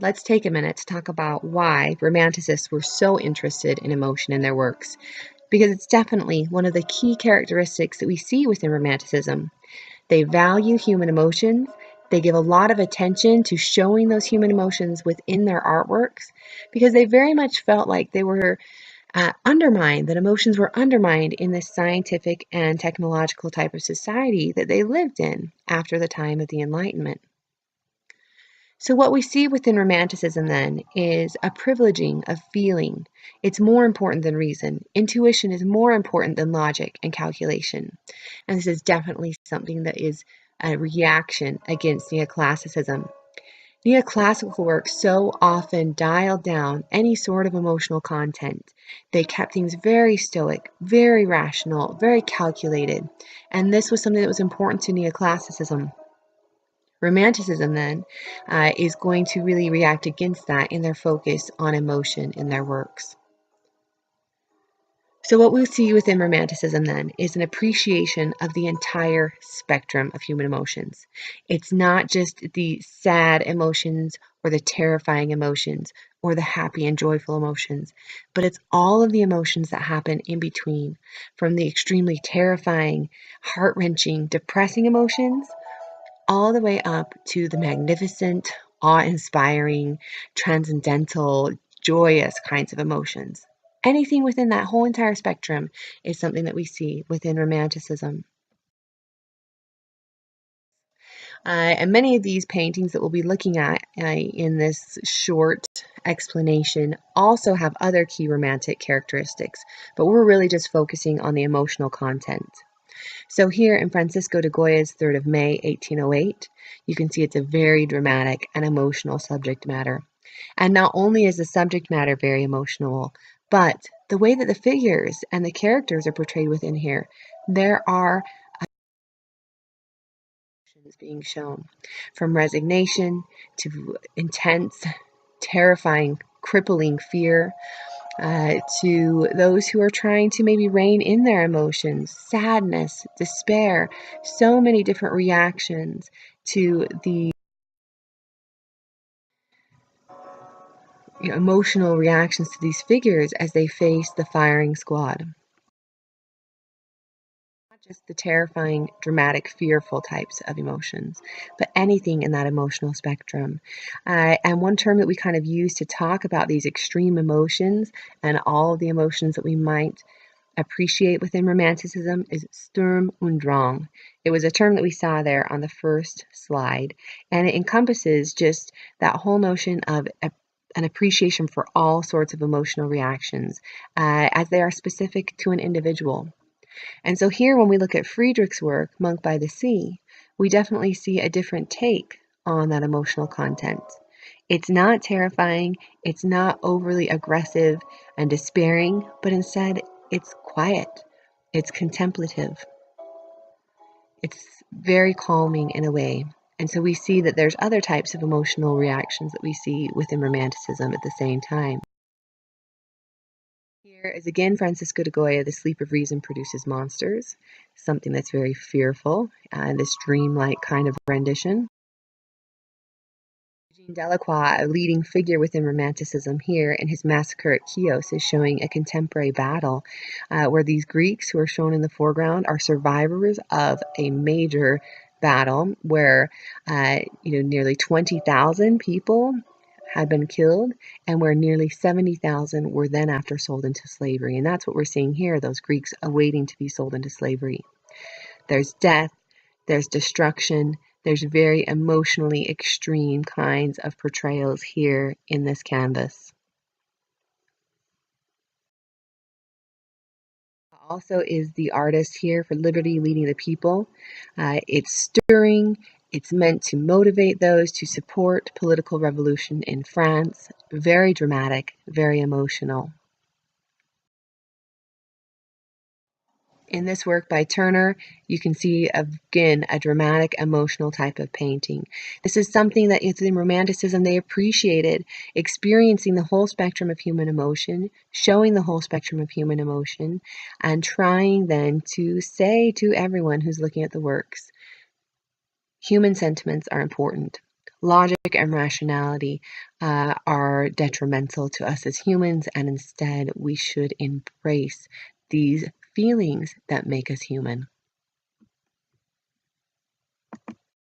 let's take a minute to talk about why Romanticists were so interested in emotion in their works, because it's definitely one of the key characteristics that we see within Romanticism. They value human emotions. They give a lot of attention to showing those human emotions within their artworks because they very much felt like they were undermined, that emotions were undermined in this scientific and technological type of society that they lived in after the time of the Enlightenment. So, what we see within Romanticism then is a privileging of feeling. It's more important than reason. Intuition is more important than logic and calculation. And this is definitely something that is a reaction against neoclassicism. Neoclassical works so often dialed down any sort of emotional content. They kept things very stoic, very rational, very calculated. And this was something that was important to neoclassicism. Romanticism then is going to really react against that in their focus on emotion in their works. So what we see within Romanticism then is an appreciation of the entire spectrum of human emotions. It's not just the sad emotions or the terrifying emotions or the happy and joyful emotions, but it's all of the emotions that happen in between, from the extremely terrifying, heart-wrenching, depressing emotions all the way up to the magnificent, awe-inspiring, transcendental, joyous kinds of emotions. Anything within that whole entire spectrum is something that we see within Romanticism. And many of these paintings that we'll be looking at in this short explanation also have other key romantic characteristics, but we're really just focusing on the emotional content. So here in Francisco de Goya's 3rd of May, 1808, you can see it's a very dramatic and emotional subject matter. And not only is the subject matter very emotional, but the way that the figures and the characters are portrayed within here, there are emotions being shown, from resignation to intense, terrifying, crippling fear, to those who are trying to maybe rein in their emotions, sadness, despair, so many different reactions to the emotional reactions to these figures as they face the firing squad. Not just the terrifying, dramatic, fearful types of emotions, but anything in that emotional spectrum. And one term that we kind of use to talk about these extreme emotions and all of the emotions that we might appreciate within Romanticism is Sturm und Drang. It was a term that we saw there on the first slide, and it encompasses just that whole notion of an appreciation for all sorts of emotional reactions as they are specific to an individual. And so here, when we look at Friedrich's work, Monk by the Sea, we definitely see a different take on that emotional content. It's not terrifying, it's not overly aggressive and despairing, but instead it's quiet, it's contemplative, it's very calming in a way. And so we see that there's other types of emotional reactions that we see within Romanticism at the same time. Here is again Francisco de Goya, The Sleep of Reason Produces Monsters, something that's very fearful, and this dreamlike kind of rendition. Eugene Delacroix, a leading figure within Romanticism here in his Massacre at Chios, is showing a contemporary battle where these Greeks who are shown in the foreground are survivors of a major battle where nearly 20,000 people had been killed and where nearly 70,000 were then after sold into slavery. And that's what we're seeing here, those Greeks awaiting to be sold into slavery. There's death, there's destruction, there's very emotionally extreme kinds of portrayals here in this canvas. Also is the artist here for Liberty Leading the People. It's stirring, it's meant to motivate those to support political revolution in France. Very dramatic, very emotional. In this work by Turner, you can see again a dramatic, emotional type of painting. This is something that in Romanticism they appreciated, experiencing the whole spectrum of human emotion, showing the whole spectrum of human emotion, and trying then to say to everyone who's looking at the works, human sentiments are important. logic and rationality are detrimental to us as humans, and instead we should embrace these feelings that make us human.